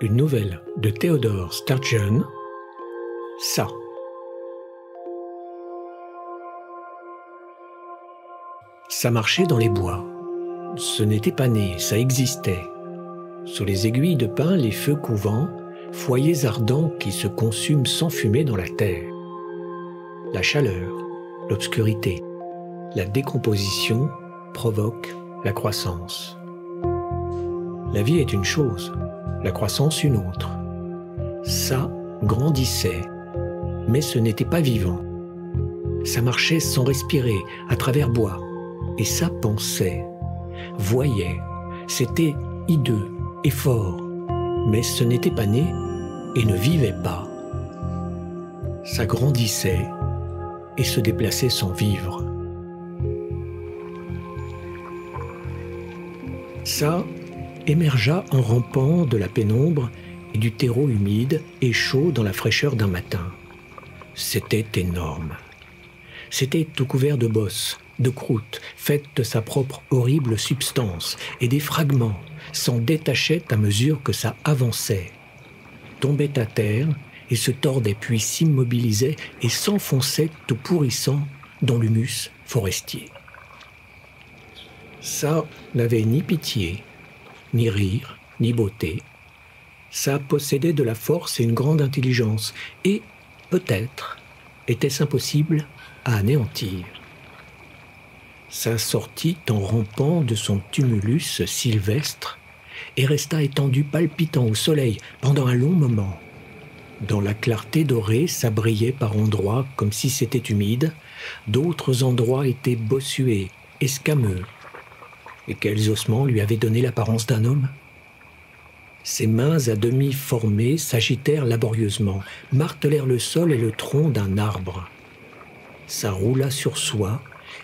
Une nouvelle de Theodore Sturgeon, Ça. Ça marchait dans les bois. Ce n'était pas né, ça existait. Sous les aiguilles de pin, les feux couvants, foyers ardents qui se consument sans fumée dans la terre. La chaleur, l'obscurité, la décomposition provoquent la croissance. La vie est une chose, la croissance une autre. Ça grandissait, mais ce n'était pas vivant. Ça marchait sans respirer, à travers bois, et ça pensait, voyait, c'était hideux et fort, mais ce n'était pas né et ne vivait pas. Ça grandissait et se déplaçait sans vivre. Ça émergea en rampant de la pénombre et du terreau humide et chaud dans la fraîcheur d'un matin. C'était énorme. C'était tout couvert de bosses, de croûtes, faites de sa propre horrible substance, et des fragments s'en détachaient à mesure que ça avançait, tombaient à terre et se tordaient puis s'immobilisaient et s'enfonçaient tout pourrissant dans l'humus forestier. Ça n'avait ni pitié, ni rire, ni beauté. Ça possédait de la force et une grande intelligence, et, peut-être, était-ce impossible à anéantir. Ça sortit en rampant de son tumulus sylvestre et resta étendu palpitant au soleil pendant un long moment. Dans la clarté dorée, ça brillait par endroits comme si c'était humide, d'autres endroits étaient bossués, escameux. Et quels ossements lui avaient donné l'apparence d'un homme? Ses mains à demi formées s'agitèrent laborieusement, martelèrent le sol et le tronc d'un arbre. Ça roula sur soi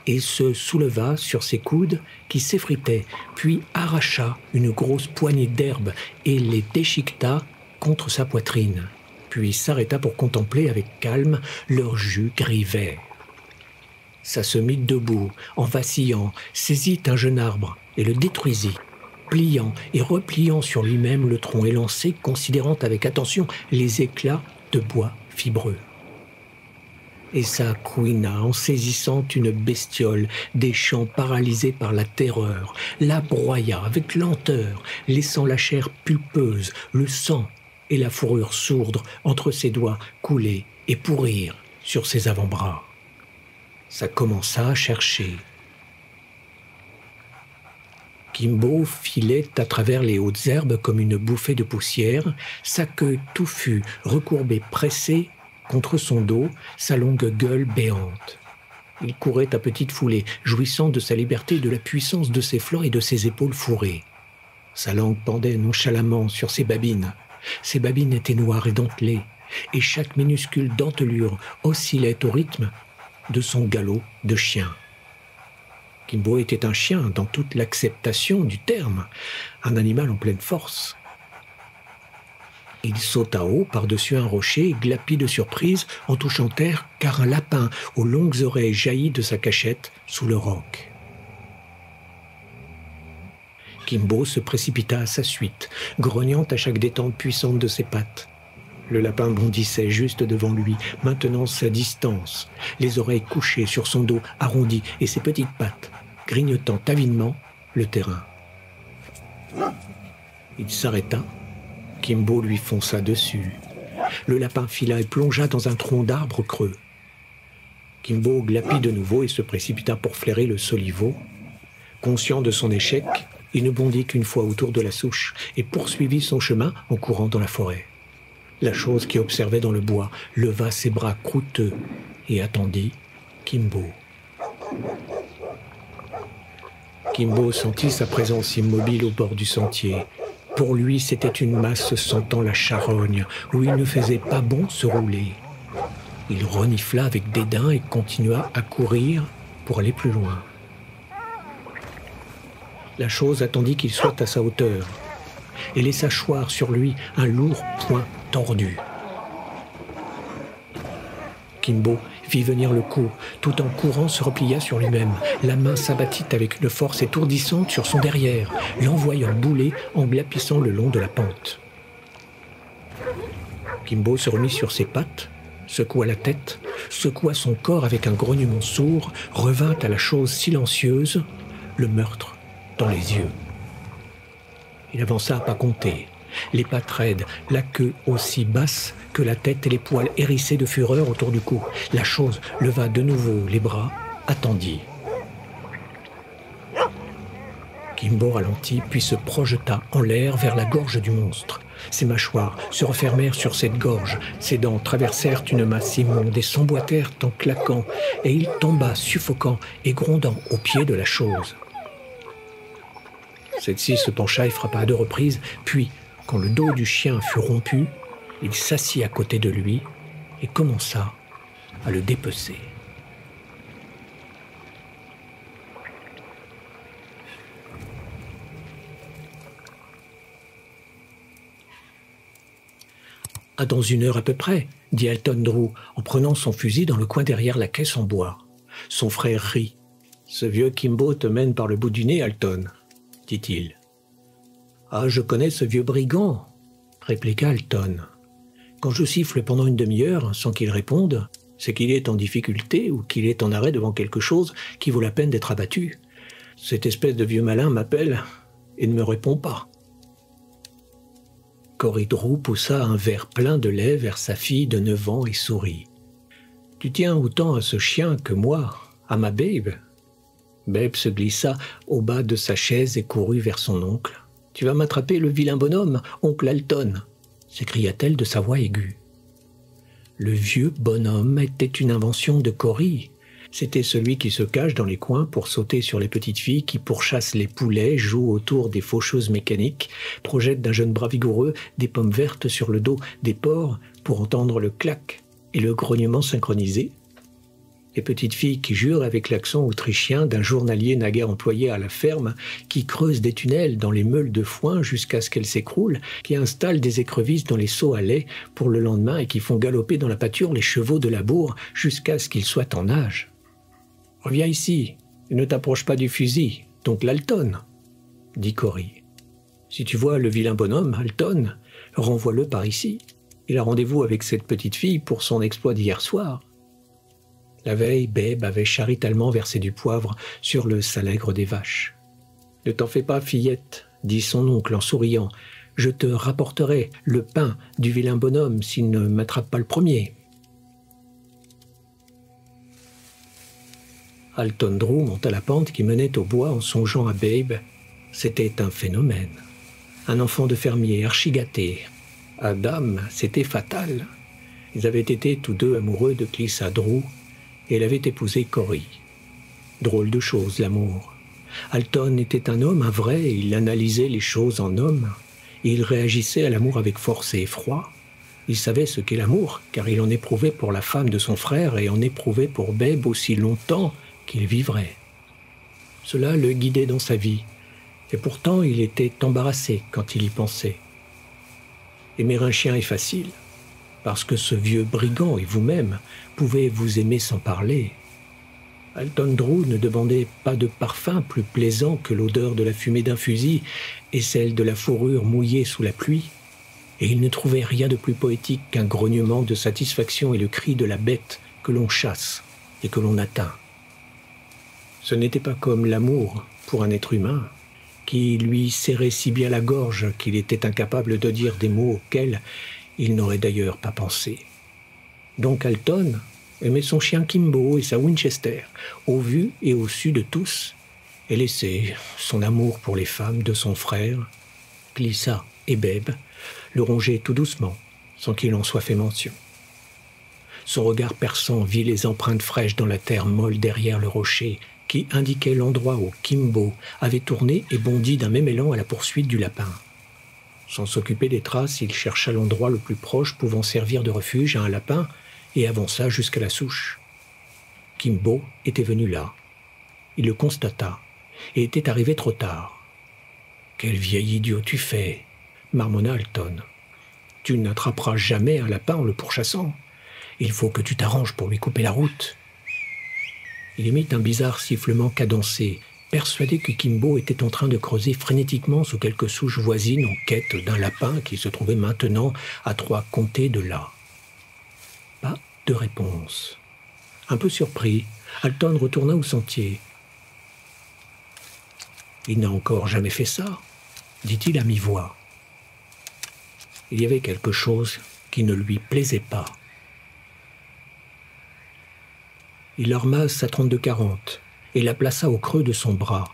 et se souleva sur ses coudes qui s'effritaient, puis arracha une grosse poignée d'herbes et les déchiqueta contre sa poitrine, puis s'arrêta pour contempler avec calme leur jus gris vert. Ça se mit debout, en vacillant, saisit un jeune arbre et le détruisit, pliant et repliant sur lui-même le tronc élancé, considérant avec attention les éclats de bois fibreux. Et ça couina en saisissant une bestiole des champs paralysés par la terreur, la broya avec lenteur, laissant la chair pulpeuse, le sang et la fourrure sourde entre ses doigts couler et pourrir sur ses avant-bras. Ça commença à chercher. Kimbo filait à travers les hautes herbes comme une bouffée de poussière, sa queue touffue, recourbée, pressée contre son dos, sa longue gueule béante. Il courait à petite foulée, jouissant de sa liberté et de la puissance de ses flancs et de ses épaules fourrées. Sa langue pendait nonchalamment sur ses babines. Ses babines étaient noires et dentelées, et chaque minuscule dentelure oscillait au rythme de son galop de chien. Kimbo était un chien dans toute l'acceptation du terme, un animal en pleine force. Il sauta haut par-dessus un rocher et glapit de surprise en touchant terre, car un lapin aux longues oreilles jaillit de sa cachette sous le roc. Kimbo se précipita à sa suite, grognant à chaque détente puissante de ses pattes. Le lapin bondissait juste devant lui, maintenant sa distance, les oreilles couchées sur son dos arrondi et ses petites pattes, grignotant avidement le terrain. Il s'arrêta, Kimbo lui fonça dessus. Le lapin fila et plongea dans un tronc d'arbre creux. Kimbo glapit de nouveau et se précipita pour flairer le soliveau. Conscient de son échec, il ne bondit qu'une fois autour de la souche et poursuivit son chemin en courant dans la forêt. La chose qui observait dans le bois leva ses bras croûteux et attendit Kimbo. Kimbo sentit sa présence immobile au bord du sentier. Pour lui, c'était une masse sentant la charogne, où il ne faisait pas bon se rouler. Il renifla avec dédain et continua à courir pour aller plus loin. La chose attendit qu'il soit à sa hauteur et laissa choir sur lui un lourd poing tordu. Kimbo fit venir le coup, tout en courant se replia sur lui-même. La main s'abattit avec une force étourdissante sur son derrière, l'envoyant bouler en glapissant le long de la pente. Kimbo se remit sur ses pattes, secoua la tête, secoua son corps avec un grognement sourd, revint à la chose silencieuse, le meurtre dans les yeux. Il avança à pas compter, les pattes raides, la queue aussi basse que la tête et les poils hérissés de fureur autour du cou. La chose leva de nouveau les bras, attendit. Kimbo ralentit, puis se projeta en l'air vers la gorge du monstre. Ses mâchoires se refermèrent sur cette gorge, ses dents traversèrent une masse immonde et s'emboîtèrent en claquant, et il tomba suffocant et grondant au pied de la chose. Celle-ci se pencha et frappa à 2 reprises, puis, quand le dos du chien fut rompu, il s'assit à côté de lui et commença à le dépecer. « Ah, dans 1 heure à peu près, » dit Alton Drew, en prenant son fusil dans le coin derrière la caisse en bois. Son frère rit. « Ce vieux Kimbo te mène par le bout du nez, Alton, » dit-il. « Ah, je connais ce vieux brigand, » répliqua Alton. « Quand je siffle pendant 1 demi-heure sans qu'il réponde, c'est qu'il est en difficulté ou qu'il est en arrêt devant quelque chose qui vaut la peine d'être abattu. Cette espèce de vieux malin m'appelle et ne me répond pas. » Cory Drew poussa un verre plein de lait vers sa fille de 9 ans et sourit. « Tu tiens autant à ce chien que moi, à ma Babe ?» Babe se glissa au bas de sa chaise et courut vers son oncle. « Tu vas m'attraper le vilain bonhomme, oncle Alton !» s'écria-t-elle de sa voix aiguë. Le vieux bonhomme était une invention de Cory. C'était celui qui se cache dans les coins pour sauter sur les petites filles qui pourchassent les poulets, jouent autour des faucheuses mécaniques, projettent d'un jeune bras vigoureux des pommes vertes sur le dos des porcs pour entendre le clac et le grognement synchronisé. Les petites filles qui jurent avec l'accent autrichien d'un journalier naguère employé à la ferme, qui creusent des tunnels dans les meules de foin jusqu'à ce qu'elles s'écroulent, qui installent des écrevisses dans les seaux à lait pour le lendemain et qui font galoper dans la pâture les chevaux de labour jusqu'à ce qu'ils soient en âge. « Reviens ici et ne t'approche pas du fusil, donc l'Alton, » dit Cory. « Si tu vois le vilain bonhomme, Alton, renvoie-le par ici. Il a rendez-vous avec cette petite fille pour son exploit d'hier soir. » La veille, Babe avait charitalement versé du poivre sur le salègre des vaches. « Ne t'en fais pas, fillette, » dit son oncle en souriant. « Je te rapporterai le pain du vilain bonhomme s'il ne m'attrape pas le premier. » Alton Drew monta la pente qui menait au bois en songeant à Babe. C'était un phénomène. Un enfant de fermier archi-gâté. Adam, c'était fatal. Ils avaient été tous deux amoureux de Clissa Drew, et elle avait épousé Cory. Drôle de chose, l'amour. Alton était un homme, un vrai, et il analysait les choses en homme. Et il réagissait à l'amour avec force et effroi. Il savait ce qu'est l'amour, car il en éprouvait pour la femme de son frère et en éprouvait pour Babe aussi longtemps qu'il vivrait. Cela le guidait dans sa vie, et pourtant il était embarrassé quand il y pensait. Aimer un chien est facile, parce que ce vieux brigand et vous-même pouvez vous aimer sans parler. Alton Drew ne demandait pas de parfum plus plaisant que l'odeur de la fumée d'un fusil et celle de la fourrure mouillée sous la pluie, et il ne trouvait rien de plus poétique qu'un grognement de satisfaction et le cri de la bête que l'on chasse et que l'on atteint. Ce n'était pas comme l'amour pour un être humain, qui lui serrait si bien la gorge qu'il était incapable de dire des mots auxquels il n'aurait d'ailleurs pas pensé. Donc Alton aimait son chien Kimbo et sa Winchester, au vu et au su de tous, et laissait son amour pour les femmes de son frère, Clissa et Babe, le ronger tout doucement, sans qu'il en soit fait mention. Son regard perçant vit les empreintes fraîches dans la terre molle derrière le rocher, qui indiquait l'endroit où Kimbo avait tourné et bondi d'un même élan à la poursuite du lapin. Sans s'occuper des traces, il chercha l'endroit le plus proche pouvant servir de refuge à un lapin et avança jusqu'à la souche. Kimbo était venu là. Il le constata et était arrivé trop tard. « Quel vieil idiot tu fais !» marmonna Alton. « Tu n'attraperas jamais un lapin en le pourchassant. Il faut que tu t'arranges pour lui couper la route. » Il émit un bizarre sifflement cadencé persuadé que Kimbo était en train de creuser frénétiquement sous quelques souches voisines en quête d'un lapin qui se trouvait maintenant à 3 comtés de là. Pas de réponse. Un peu surpris, Alton retourna au sentier. « Il n'a encore jamais fait ça », dit-il à mi-voix. Il y avait quelque chose qui ne lui plaisait pas. Il arma sa 32-40 et la plaça au creux de son bras.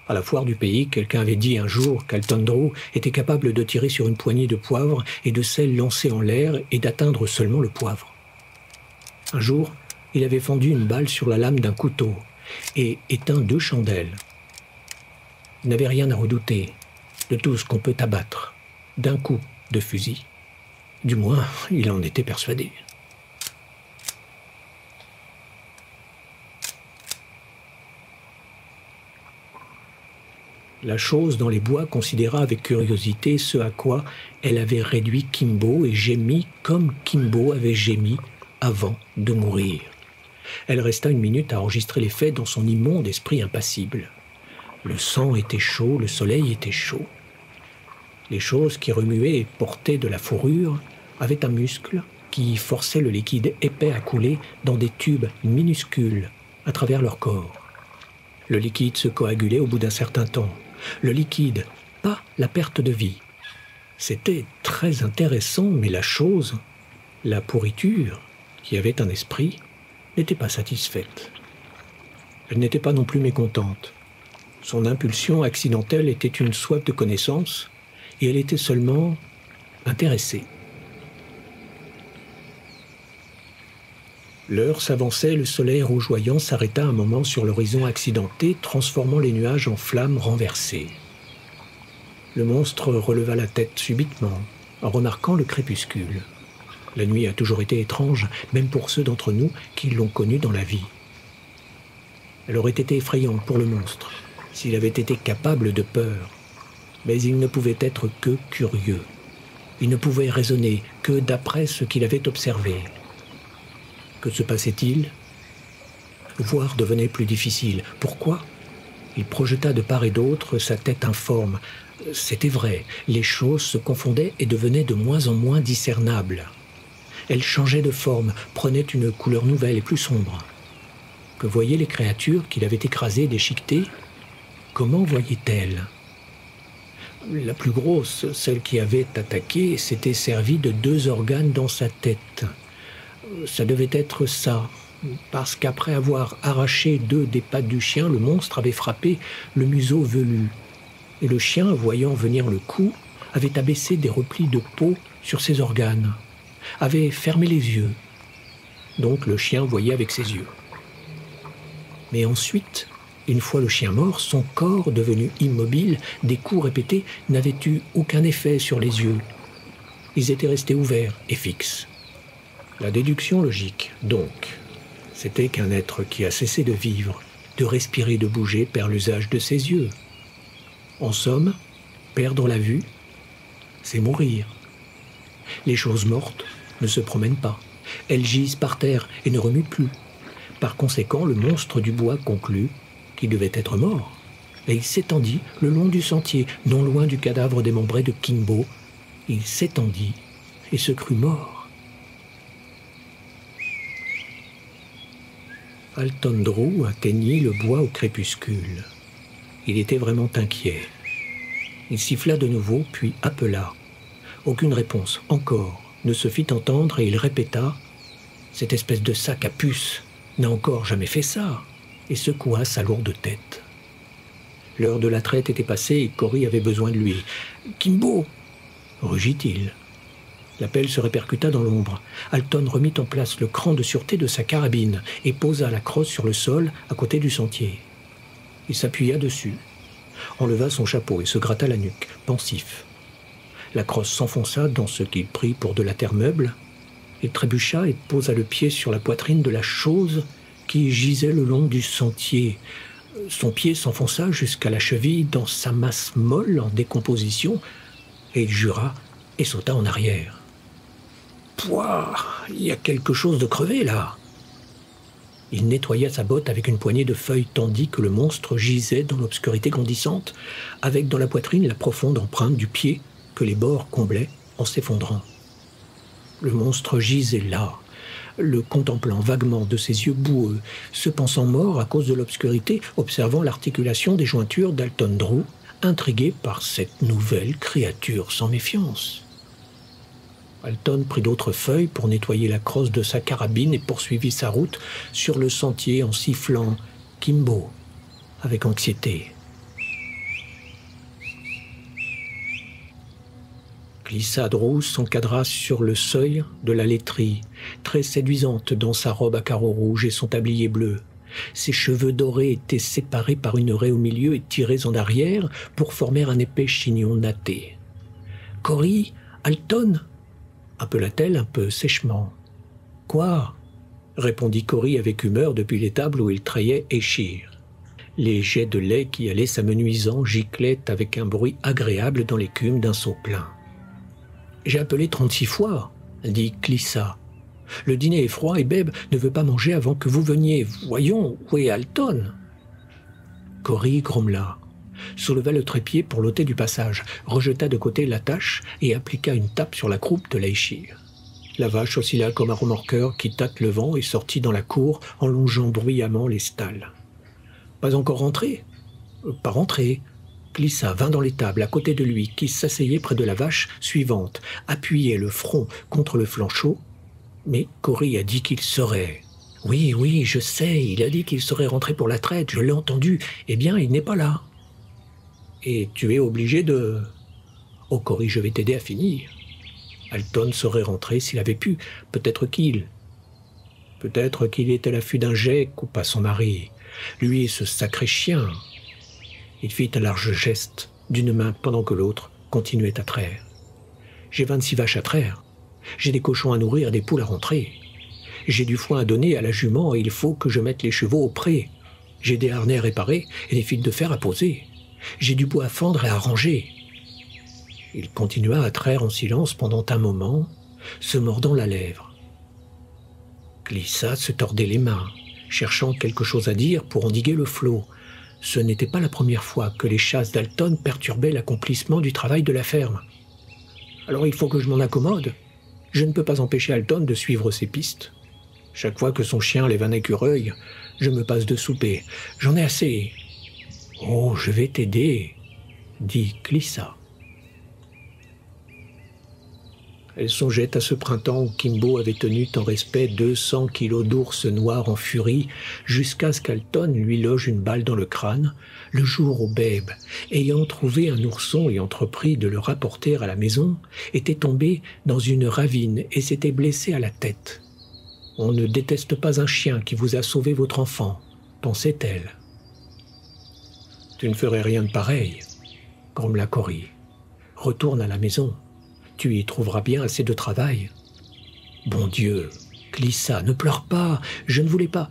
À la foire du pays, quelqu'un avait dit un jour qu'Alton Drew était capable de tirer sur une poignée de poivre et de sel lancé en l'air et d'atteindre seulement le poivre. Un jour, il avait fendu une balle sur la lame d'un couteau et éteint 2 chandelles. Il n'avait rien à redouter de tout ce qu'on peut abattre d'un coup de fusil. Du moins, il en était persuadé. La chose dans les bois considéra avec curiosité ce à quoi elle avait réduit Kimbo et gémit comme Kimbo avait gémi avant de mourir. Elle resta 1 minute à enregistrer les faits dans son immonde esprit impassible. Le sang était chaud, le soleil était chaud. Les choses qui remuaient et portaient de la fourrure avaient un muscle qui forçait le liquide épais à couler dans des tubes minuscules à travers leur corps. Le liquide se coagulait au bout d'un certain temps. Le liquide, pas la perte de vie. C'était très intéressant, mais la chose, la pourriture, qui avait un esprit, n'était pas satisfaite. Elle n'était pas non plus mécontente. Son impulsion accidentelle était une soif de connaissance, et elle était seulement intéressée. L'heure s'avançait, le soleil rougeoyant s'arrêta un moment sur l'horizon accidenté, transformant les nuages en flammes renversées. Le monstre releva la tête subitement, en remarquant le crépuscule. La nuit a toujours été étrange, même pour ceux d'entre nous qui l'ont connue dans la vie. Elle aurait été effrayante pour le monstre, s'il avait été capable de peur. Mais il ne pouvait être que curieux. Il ne pouvait raisonner que d'après ce qu'il avait observé. Que se passait-il? Voir devenait plus difficile. Pourquoi? Il projeta de part et d'autre sa tête informe. C'était vrai, les choses se confondaient et devenaient de moins en moins discernables. Elles changeaient de forme, prenaient une couleur nouvelle et plus sombre. Que voyaient les créatures qu'il avait écrasées et déchiquetées? Comment voyaient-elles? La plus grosse, celle qui avait attaqué, s'était servie de 2 organes dans sa tête. Ça devait être ça, parce qu'après avoir arraché 2 des pattes du chien, le monstre avait frappé le museau velu. Et le chien, voyant venir le coup, avait abaissé des replis de peau sur ses organes, avait fermé les yeux. Donc le chien voyait avec ses yeux. Mais ensuite, une fois le chien mort, son corps devenu immobile, des coups répétés n'avaient eu aucun effet sur les yeux. Ils étaient restés ouverts et fixes. La déduction logique, donc, c'était qu'un être qui a cessé de vivre, de respirer, de bouger, perd l'usage de ses yeux. En somme, perdre la vue, c'est mourir. Les choses mortes ne se promènent pas. Elles gisent par terre et ne remuent plus. Par conséquent, le monstre du bois conclut qu'il devait être mort. Et il s'étendit le long du sentier, non loin du cadavre démembré de Kimbo. Il s'étendit et se crut mort. Alton Drew atteignit le bois au crépuscule. Il était vraiment inquiet. Il siffla de nouveau, puis appela. Aucune réponse, encore, ne se fit entendre et il répéta « Cette espèce de sac à puce n'a encore jamais fait ça !» et secoua sa lourde tête. L'heure de la traite était passée et Cory avait besoin de lui. « Kimbo !» rugit-il. L'appel se répercuta dans l'ombre. Alton remit en place le cran de sûreté de sa carabine et posa la crosse sur le sol à côté du sentier. Il s'appuya dessus, enleva son chapeau et se gratta la nuque, pensif. La crosse s'enfonça dans ce qu'il prit pour de la terre meuble. Il trébucha et posa le pied sur la poitrine de la chose qui gisait le long du sentier. Son pied s'enfonça jusqu'à la cheville dans sa masse molle en décomposition et il jura et sauta en arrière. « Pouah, il y a quelque chose de crevé là !» Il nettoya sa botte avec une poignée de feuilles tandis que le monstre gisait dans l'obscurité grandissante, avec dans la poitrine la profonde empreinte du pied que les bords comblaient en s'effondrant. Le monstre gisait là, le contemplant vaguement de ses yeux boueux, se pensant mort à cause de l'obscurité, observant l'articulation des jointures d'Alton Drew, intrigué par cette nouvelle créature sans méfiance. Alton prit d'autres feuilles pour nettoyer la crosse de sa carabine et poursuivit sa route sur le sentier en sifflant « Kimbo » avec anxiété. Clyssa Drew s'encadra sur le seuil de la laiterie, très séduisante dans sa robe à carreaux rouges et son tablier bleu. Ses cheveux dorés étaient séparés par une raie au milieu et tirés en arrière pour former un épais chignon natté. « Cory, Alton » appela-t-elle un peu sèchement. « Quoi » répondit Cory avec humeur depuis l'étable où il trayait Échir. Les jets de lait qui allaient s'amenuisant giclaient avec un bruit agréable dans l'écume d'un seau plein. « J'ai appelé 36 fois, » dit Clyssa. « Le dîner est froid et Beb ne veut pas manger avant que vous veniez. Voyons, où est Alton ?» Cory grommela, souleva le trépied pour l'ôter du passage, rejeta de côté l'attache et appliqua une tape sur la croupe de l'Aïchir. La vache oscilla comme un remorqueur qui tâte le vent et sortit dans la cour en longeant bruyamment les stalles. « Pas encore rentré ?»« Pas rentré. » Clyssa vint dans l'étable à côté de lui, qui s'asseyait près de la vache suivante, appuyait le front contre le flanc chaud. Mais Cory a dit qu'il serait. « Oui, oui, je sais, il a dit qu'il serait rentré pour la traite, je l'ai entendu. Eh bien, il n'est pas là. »« Et tu es obligé de... »« Oh, Cory, je vais t'aider à finir. Alton serait rentré s'il avait pu. Peut-être qu'il... Peut-être qu'il est à l'affût d'un jet, coupa son mari. Lui et ce sacré chien. » Il fit un large geste d'une main pendant que l'autre continuait à traire. « J'ai 26 vaches à traire. J'ai des cochons à nourrir et des poules à rentrer. J'ai du foin à donner à la jument et il faut que je mette les chevaux au pré. J'ai des harnais à réparer et des fils de fer à poser. J'ai du bois à fendre et à ranger. » Il continua à traire en silence pendant un moment, se mordant la lèvre. Clyssa se tordait les mains, cherchant quelque chose à dire pour endiguer le flot. Ce n'était pas la première fois que les chasses d'Alton perturbaient l'accomplissement du travail de la ferme. « Alors il faut que je m'en accommode. Je ne peux pas empêcher Alton de suivre ses pistes. Chaque fois que son chien lève un écureuil, je me passe de souper. J'en ai assez. »« Oh, je vais t'aider, » dit Clyssa. Elle songeait à ce printemps où Kimbo avait tenu en respect 200 kilos d'ours noirs en furie jusqu'à ce qu'Alton lui loge une balle dans le crâne, le jour où Beb, ayant trouvé un ourson et entrepris de le rapporter à la maison, était tombé dans une ravine et s'était blessé à la tête. « On ne déteste pas un chien qui vous a sauvé votre enfant, » pensait-elle. « Tu ne ferais rien de pareil, » grommela Cory. « Retourne à la maison. Tu y trouveras bien assez de travail. »« Bon Dieu, Clyssa, ne pleure pas, je ne voulais pas. »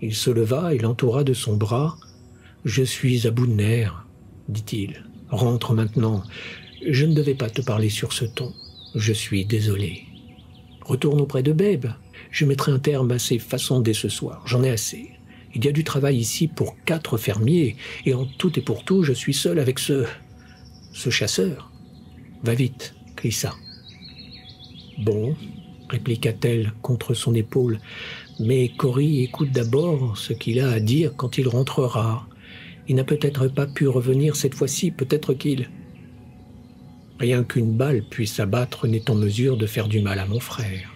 Il se leva et l'entoura de son bras. « Je suis à bout de nerfs, » dit-il. « Rentre maintenant. Je ne devais pas te parler sur ce ton. Je suis désolé. Retourne auprès de Beb. Je mettrai un terme à ces façons dès ce soir. J'en ai assez. Il y a du travail ici pour 4 fermiers, et en tout et pour tout, je suis seul avec ce chasseur. Va vite, Clyssa. »« Bon, » répliqua-t-elle contre son épaule, « mais Cory écoute d'abord ce qu'il a à dire quand il rentrera. Il n'a peut-être pas pu revenir cette fois-ci, peut-être qu'il... » Rien qu'une balle puisse abattre n'est en mesure de faire du mal à mon frère.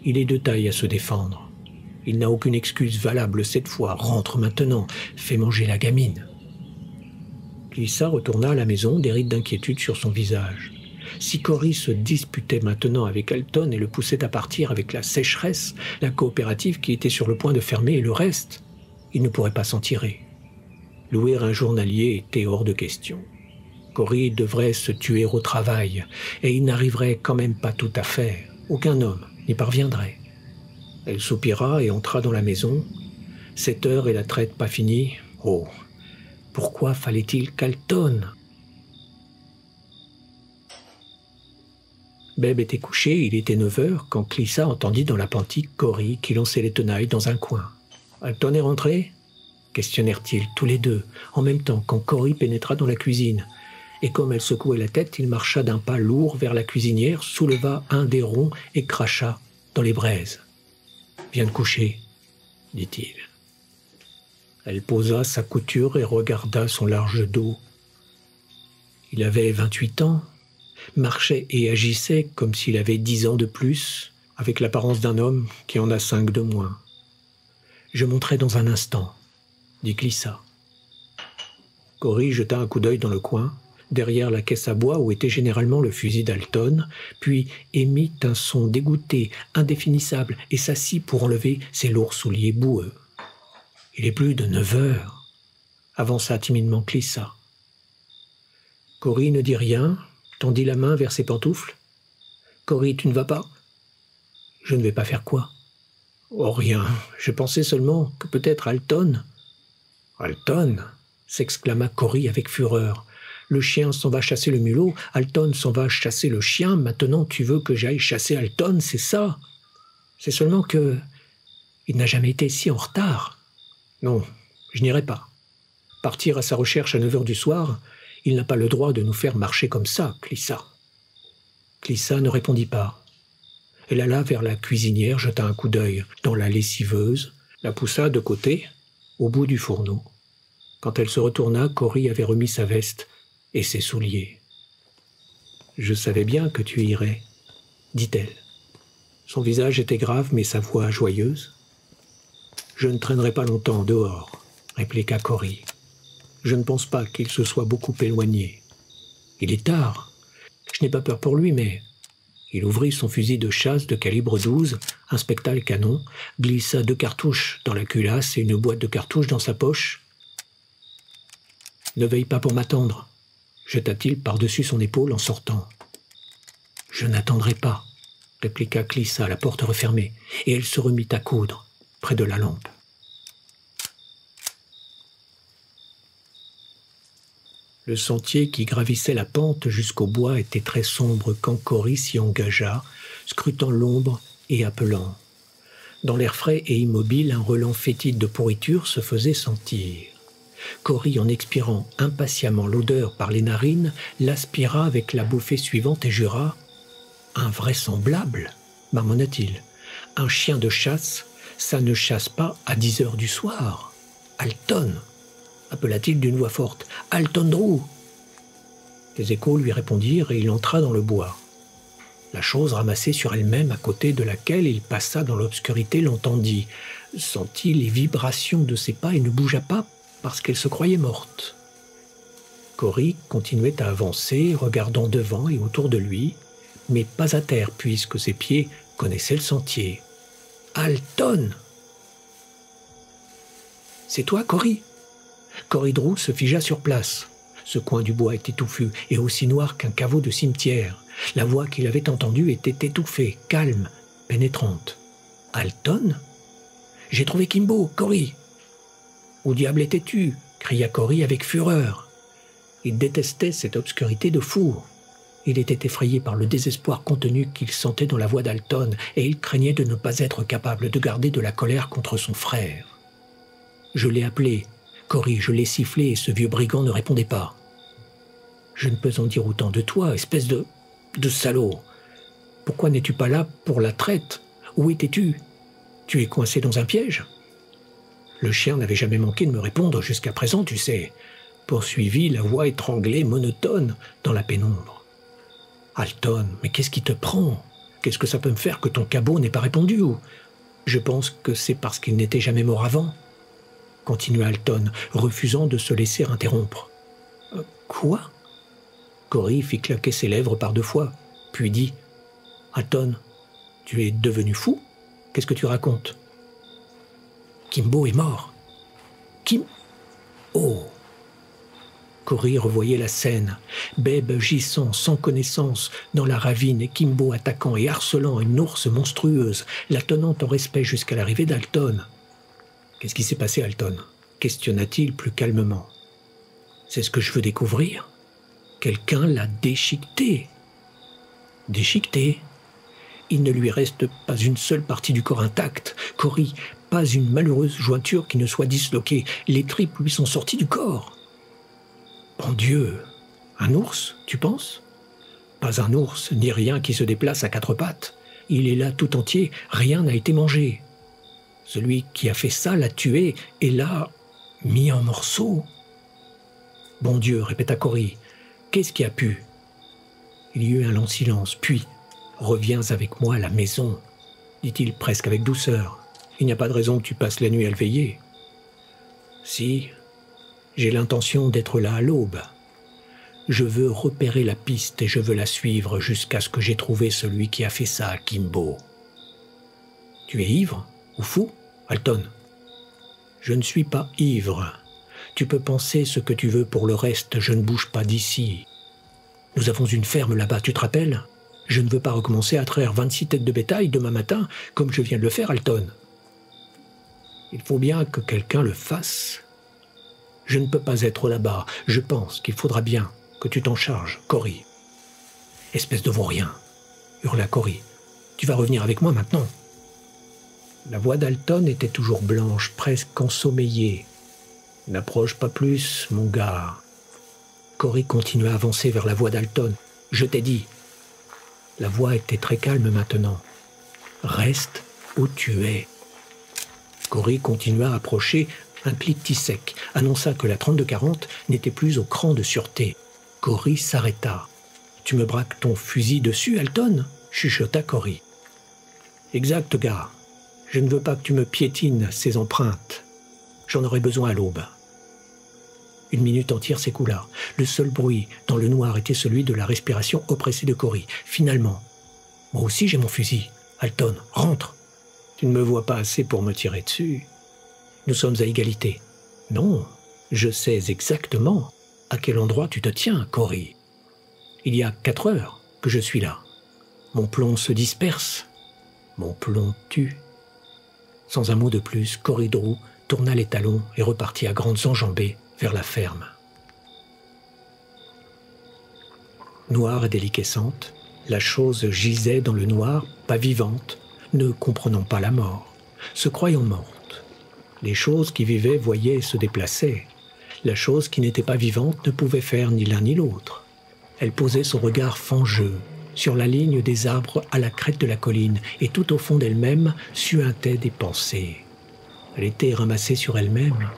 Il est de taille à se défendre. Il n'a aucune excuse valable cette fois. Rentre maintenant, fais manger la gamine. Clyssa retourna à la maison, des rides d'inquiétude sur son visage. Si Cory se disputait maintenant avec Alton et le poussait à partir avec la sécheresse, la coopérative qui était sur le point de fermer et le reste, il ne pourrait pas s'en tirer. Louer un journalier était hors de question. Cory devrait se tuer au travail, et il n'arriverait quand même pas tout à faire. Aucun homme n'y parviendrait. Elle soupira et entra dans la maison. 7 heures et la traite pas finie. Oh, pourquoi fallait-il qu'Alton... Beb était couché, il était 9 heures, quand Clyssa entendit dans l'appentis Cory qui lançait les tenailles dans un coin. Alton est rentré ?» questionnèrent-ils tous les deux, en même temps, quand Cory pénétra dans la cuisine. Et comme elle secouait la tête, il marcha d'un pas lourd vers la cuisinière, souleva un des ronds et cracha dans les braises. « Viens te coucher, dit-il. » Elle posa sa couture et regarda son large dos. Il avait 28 ans, marchait et agissait comme s'il avait 10 ans de plus, avec l'apparence d'un homme qui en a 5 de moins. « Je monterai dans un instant, » dit Clyssa. Cory jeta un coup d'œil dans le coin, derrière la caisse à bois où était généralement le fusil d'Alton, puis émit un son dégoûté, indéfinissable, et s'assit pour enlever ses lourds souliers boueux. « Il est plus de 9 heures, » avança timidement Clyssa. Cory ne dit rien, tendit la main vers ses pantoufles. « Cory, tu ne vas pas ?»« Je ne vais pas faire quoi ?»« Oh, rien, je pensais seulement que peut-être Alton... »« Alton ?» s'exclama Cory avec fureur. « Le chien s'en va chasser le mulot, Alton s'en va chasser le chien, maintenant tu veux que j'aille chasser Alton, c'est ça? C'est seulement que... il n'a jamais été si en retard. Non, je n'irai pas. Partir à sa recherche à 9 heures du soir, il n'a pas le droit de nous faire marcher comme ça, Clyssa. » Clyssa ne répondit pas. Elle alla vers la cuisinière, jeta un coup d'œil dans la lessiveuse, la poussa de côté, au bout du fourneau. Quand elle se retourna, Cory avait remis sa veste et ses souliers. « Je savais bien que tu irais, » dit-elle. Son visage était grave, mais sa voix joyeuse. « Je ne traînerai pas longtemps dehors, » répliqua Cory. « Je ne pense pas qu'il se soit beaucoup éloigné. Il est tard. Je n'ai pas peur pour lui, mais... » Il ouvrit son fusil de chasse de calibre 12, inspecta le canon, glissa 2 cartouches dans la culasse et une boîte de cartouches dans sa poche. « Ne veille pas pour m'attendre, » jeta-t-il par-dessus son épaule en sortant. « Je n'attendrai pas, » répliqua Clyssa, la porte refermée, et elle se remit à coudre près de la lampe. Le sentier qui gravissait la pente jusqu'au bois était très sombre quand Cory s'y engagea, scrutant l'ombre et appelant. Dans l'air frais et immobile, un relent fétide de pourriture se faisait sentir. Cory, en expirant impatiemment l'odeur par les narines, l'aspira avec la bouffée suivante et jura « Invraisemblable !» marmonna-t-il. « Un chien de chasse, ça ne chasse pas à 10 heures du soir. Alton !» appela-t-il d'une voix forte. « Alton Drew !» Des échos lui répondirent et il entra dans le bois. La chose ramassée sur elle-même, à côté de laquelle il passa dans l'obscurité, l'entendit, sentit les vibrations de ses pas et ne bougea pas parce qu'elle se croyait morte. Cory continuait à avancer, regardant devant et autour de lui, mais pas à terre puisque ses pieds connaissaient le sentier. « Alton !»« C'est toi, Cory ?» Cory Drew se figea sur place. Ce coin du bois était touffu et aussi noir qu'un caveau de cimetière. La voix qu'il avait entendue était étouffée, calme, pénétrante. « Alton ? J'ai trouvé Kimbo, Cory !»« Où diable étais-tu » cria Cory avec fureur. Il détestait cette obscurité de fou. Il était effrayé par le désespoir contenu qu'il sentait dans la voix d'Alton et il craignait de ne pas être capable de garder de la colère contre son frère. « Je l'ai appelé. Cory, je l'ai sifflé et ce vieux brigand ne répondait pas. « Je ne peux en dire autant de toi, espèce de salaud. Pourquoi n'es-tu pas là pour la traite? Où étais-tu? Tu es coincé dans un piège ?» Le chien n'avait jamais manqué de me répondre jusqu'à présent, tu sais, poursuivit la voix étranglée, monotone, dans la pénombre. « Alton, mais qu'est-ce qui te prend? Qu'est-ce que ça peut me faire que ton cabot n'ait pas répondu ou... Je pense que c'est parce qu'il n'était jamais mort avant. » Continua Alton, refusant de se laisser interrompre. « Quoi ?» Cory fit claquer ses lèvres par 2 fois, puis dit « Alton, tu es devenu fou? Qu'est-ce que tu racontes ?»« Kimbo est mort. »« Kim... Oh !» Cory revoyait la scène, Beb gissant sans connaissance dans la ravine et Kimbo attaquant et harcelant une ours monstrueuse, la tenant en respect jusqu'à l'arrivée d'Alton. « Qu'est-ce qui s'est passé, Alton ?» questionna-t-il plus calmement. « C'est ce que je veux découvrir. Quelqu'un l'a déchiqueté. » « Déchiqueté ?» Il ne lui reste pas une seule partie du corps intacte. Cory, pas une malheureuse jointure qui ne soit disloquée. Les tripes lui sont sorties du corps. Bon Dieu, un ours, tu penses? Pas un ours, ni rien qui se déplace à quatre pattes. Il est là tout entier, rien n'a été mangé. Celui qui a fait ça l'a tué et l'a mis en morceaux. Bon Dieu, répéta Cory, qu'est-ce qui a pu? Il y eut un long silence, puis « Reviens avec moi à la maison », dit-il presque avec douceur. Il n'y a pas de raison que tu passes la nuit à le veiller. Si, j'ai l'intention d'être là à l'aube. Je veux repérer la piste et je veux la suivre jusqu'à ce que j'ai trouvé celui qui a fait ça à Kimbo. Tu es ivre ou fou, Alton? Je ne suis pas ivre. Tu peux penser ce que tu veux pour le reste, je ne bouge pas d'ici. Nous avons une ferme là-bas, tu te rappelles? Je ne veux pas recommencer à traire 26 têtes de bétail demain matin, comme je viens de le faire, Alton. Il faut bien que quelqu'un le fasse. Je ne peux pas être là-bas. Je pense qu'il faudra bien que tu t'en charges, Cory. Espèce de vaurien, hurla Cory. Tu vas revenir avec moi maintenant. La voix d'Alton était toujours blanche, presque ensommeillée. N'approche pas plus, mon gars. Cory continua à avancer vers la voix d'Alton. Je t'ai dit. La voix était très calme maintenant. Reste où tu es. Cory continua à approcher. Un cliquetis sec annonça que la 32-40 n'était plus au cran de sûreté. Cory s'arrêta. « Tu me braques ton fusil dessus, Alton ?» chuchota Cory. « Exact, gars. Je ne veux pas que tu me piétines ces empreintes. J'en aurai besoin à l'aube. » Une minute entière s'écoula. Le seul bruit dans le noir était celui de la respiration oppressée de Cory. Finalement, « Moi aussi j'ai mon fusil. Alton, rentre. Tu ne me vois pas assez pour me tirer dessus. Nous sommes à égalité. » « Non, je sais exactement à quel endroit tu te tiens, Cory. Il y a 4 heures que je suis là. Mon plomb se disperse. Mon plomb tue. » Sans un mot de plus, Cory Drew tourna les talons et repartit à grandes enjambées vers la ferme. Noire et déliquescente, la chose gisait dans le noir, pas vivante, ne comprenant pas la mort, se croyant morte. Les choses qui vivaient voyaient et se déplaçaient. La chose qui n'était pas vivante ne pouvait faire ni l'un ni l'autre. Elle posait son regard fangeux sur la ligne des arbres à la crête de la colline et tout au fond d'elle-même suintaient des pensées. Elle était ramassée sur elle-même,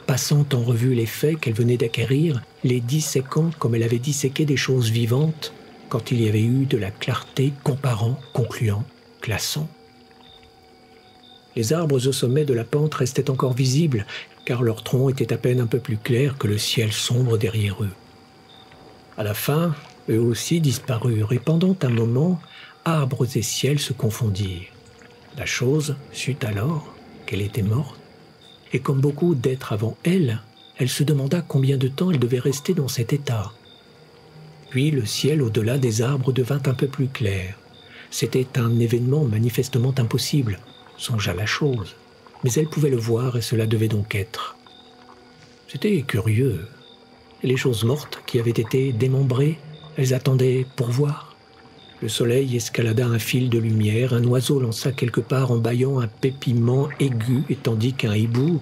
passant en revue les faits qu'elle venait d'acquérir, les disséquant comme elle avait disséqué des choses vivantes quand il y avait eu de la clarté comparant, concluant, classant. Les arbres au sommet de la pente restaient encore visibles, car leurs troncs étaient à peine un peu plus clairs que le ciel sombre derrière eux. À la fin, eux aussi disparurent, et pendant un moment, arbres et ciel se confondirent. La chose sut alors qu'elle était morte, et comme beaucoup d'êtres avant elle, elle se demanda combien de temps elle devait rester dans cet état. Puis le ciel au-delà des arbres devint un peu plus clair. C'était un événement manifestement impossible, songea la chose, mais elle pouvait le voir et cela devait donc être. C'était curieux. Les choses mortes qui avaient été démembrées, elles attendaient pour voir. Le soleil escalada un fil de lumière, un oiseau lança quelque part en bâillant un pépiment aigu, et tandis qu'un hibou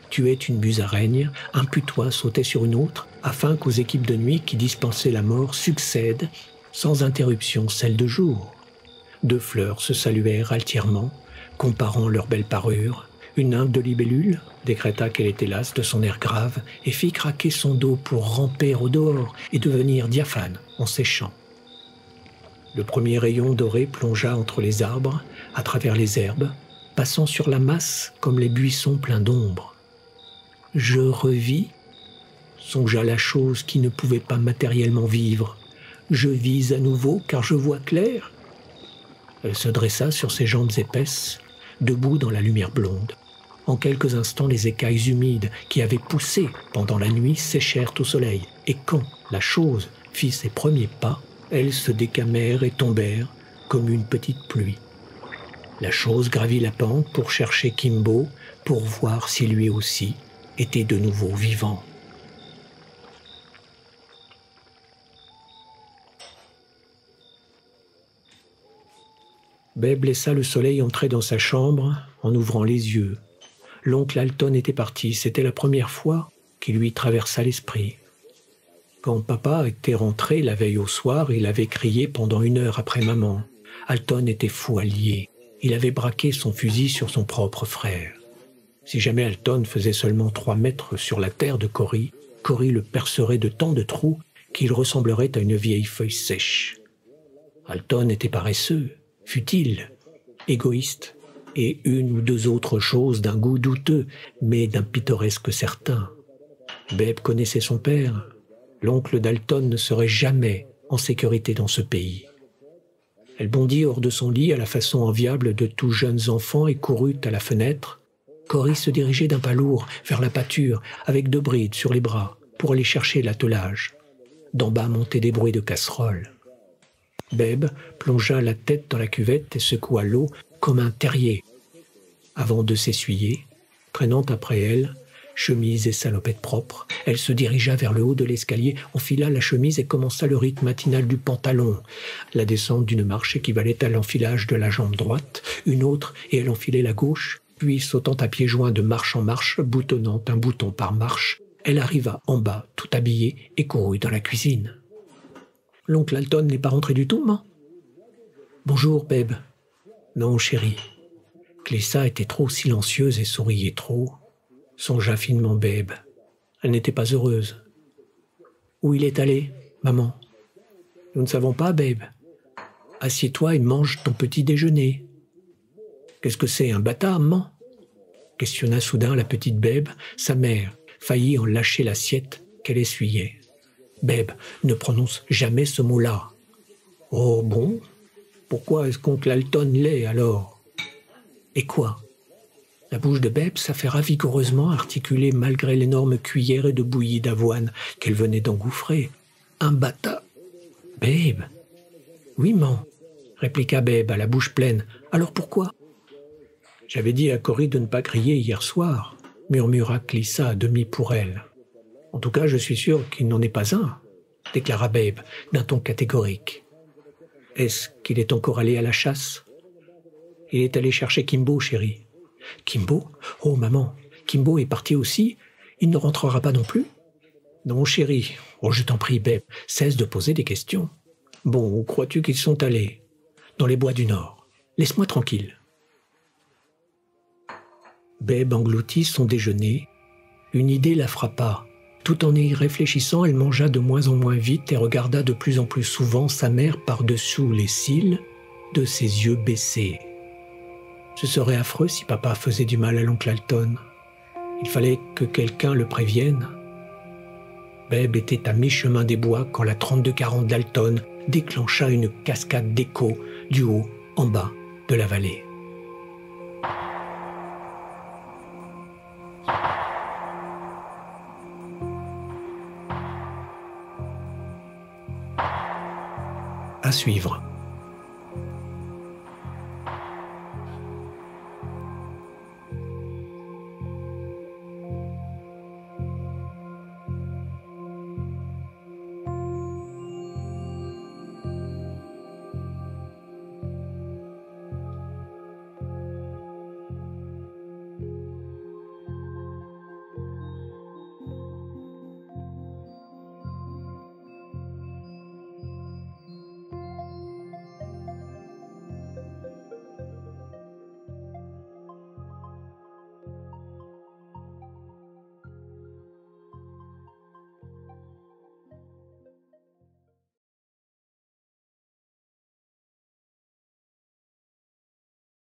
tuait une musaraigne, un putois sautait sur une autre, afin qu'aux équipes de nuit qui dispensaient la mort succèdent, sans interruption, celles de jour. 2 fleurs se saluèrent altièrement, comparant leurs belles parures. Une nymphe de libellule décréta qu'elle était lasse de son air grave et fit craquer son dos pour ramper au dehors et devenir diaphane en séchant. Le premier rayon doré plongea entre les arbres, à travers les herbes, passant sur la masse comme les buissons pleins d'ombre. Je revis, songea la chose qui ne pouvait pas matériellement vivre. Je vis à nouveau car je vois clair. Elle se dressa sur ses jambes épaisses, debout dans la lumière blonde. En quelques instants, les écailles humides qui avaient poussé pendant la nuit séchèrent au soleil. Et quand la chose fit ses premiers pas, elles se décamèrent et tombèrent comme une petite pluie. La chose gravit la pente pour chercher Kimbo, pour voir si lui aussi était de nouveau vivant. Beb laissa le soleil entrer dans sa chambre en ouvrant les yeux. L'oncle Alton était parti. C'était la première fois qu'il lui traversa l'esprit. Quand papa était rentré la veille au soir, il avait crié pendant 1 heure après maman. Alton était fou allié. Il avait braqué son fusil sur son propre frère. Si jamais Alton faisait seulement 3 mètres sur la terre de Cory, Cory le percerait de tant de trous qu'il ressemblerait à une vieille feuille sèche. Alton était paresseux, futile, égoïste, et 1 ou 2 autres choses d'un goût douteux, mais d'un pittoresque certain. Beb connaissait son père. L'oncle d'Alton ne serait jamais en sécurité dans ce pays. Elle bondit hors de son lit à la façon enviable de tous jeunes enfants et courut à la fenêtre. Cory se dirigeait d'un pas lourd vers la pâture, avec 2 brides sur les bras, pour aller chercher l'attelage. D'en bas montaient des bruits de casseroles. Beb plongea la tête dans la cuvette et secoua l'eau comme un terrier, avant de s'essuyer, traînant après elle chemise et salopette propre. Elle se dirigea vers le haut de l'escalier, enfila la chemise et commença le rythme matinal du pantalon. La descente d'une marche équivalait à l'enfilage de la jambe droite, une autre et elle enfilait la gauche, puis sautant à pieds joints de marche en marche, boutonnant un bouton par marche, elle arriva en bas, tout habillée, et courut dans la cuisine. « L'oncle Alton n'est pas rentré du tout, maman ?»« Bonjour, Beb. »« Non, chérie. » Clessa était trop silencieuse et souriait trop. Songea finement Beb. Elle n'était pas heureuse. « Où il est allé, maman ?»« Nous ne savons pas, Beb. Assieds-toi et mange ton petit déjeuner. »« Qu'est-ce que c'est, un bâtard, maman ?» questionna soudain la petite Beb. Sa mère faillit en lâcher l'assiette qu'elle essuyait. Beb ne prononce jamais ce mot-là. « Oh bon? Pourquoi est-ce qu'oncle Alton l'est alors ?»« Et quoi ?» La bouche de Beb s'affaira vigoureusement, articulée malgré l'énorme cuillère de bouillie d'avoine qu'elle venait d'engouffrer. « Un bâtard !»« Beb !»« Oui, maman, » répliqua Beb à la bouche pleine. « Alors pourquoi ?»« J'avais dit à Cory de ne pas crier hier soir, » murmura Clessa à demi pour elle. « En tout cas, je suis sûr qu'il n'en est pas un, » déclara Beb d'un ton catégorique. « Est-ce qu'il est encore allé à la chasse ?»« Il est allé chercher Kimbo, chérie. »« Kimbo ? Oh, maman, Kimbo est parti aussi ? Il ne rentrera pas non plus ?»« Non, chérie. Oh, je t'en prie, Beb, cesse de poser des questions. Bon, où crois-tu qu'ils sont allés ? Dans les bois du Nord. Laisse-moi tranquille. » Beb engloutit son déjeuner. Une idée la frappa. Tout en y réfléchissant, elle mangea de moins en moins vite et regarda de plus en plus souvent sa mère par-dessous les cils de ses yeux baissés. Ce serait affreux si papa faisait du mal à l'oncle Alton. Il fallait que quelqu'un le prévienne. Beb était à mi-chemin des bois quand la 3240 d'Alton déclencha une cascade d'échos du haut en bas de la vallée. À suivre.